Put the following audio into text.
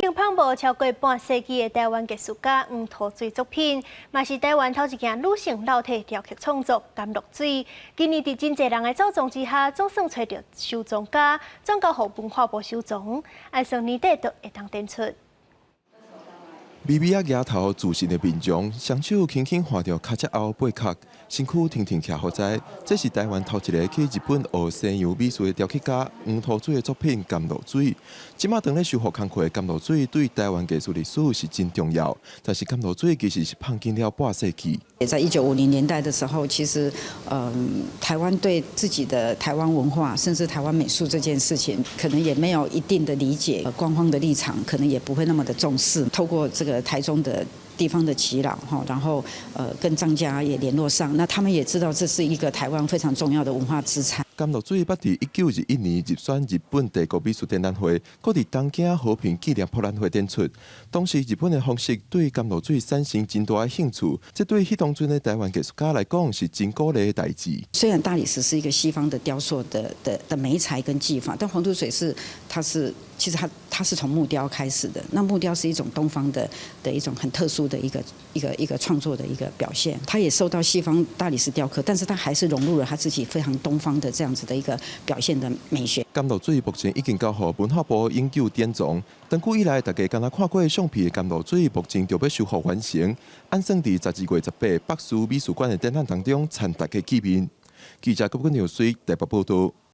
流芳无超过半世纪的台湾艺术家黄土水作品，嘛是台湾头一件女性老体雕刻创作《甘露水》。今年伫真侪人的走动之下，总算找到收藏家，转交予文化部收藏，按算年底就会当展出。微微啊额头自信的面容，双手轻轻画着脚趾后八角，身躯挺挺徛好在。这是台湾头一个去日本学西洋美术的雕刻家黄土水的作品《甘露水》。即马当咧修复工课的甘露水，对台湾艺术历史是真重要。但是甘露水其实是放进了半世纪。也在1950年代的时候，其实台湾对自己的台湾文化，甚至台湾美术这件事情，可能也没有一定的理解，官方的立场可能也不会那么的重视。透过这个台中的地方的耆老哈，然后跟张家也联络上，那他们也知道这是一个台湾非常重要的文化资产。甘露水捌伫1921年入选日本帝国美术展览会，搁伫东京和平纪念博览会展出。当时日本的方式对甘露水产生真大的兴趣，这对迄当阵的台湾艺术家来讲是真鼓励的代志。虽然大理石是一个西方的雕塑的媒材跟技法，但黄土水其实它是从木雕开始的。那木雕是一种东方的一种很特殊的一个创作的一个表现。它也受到西方大理石雕刻，但是它还是融入了它自己非常东方的这样子的一个表现的美学。甘露水目前已经交予文化部永久典藏。长久以来，大家敢若看过橡皮的甘露水，目前就要修复完成，按算伫12月18北师美术馆的展览当中，参大家见面。记者郭根流水台北报道。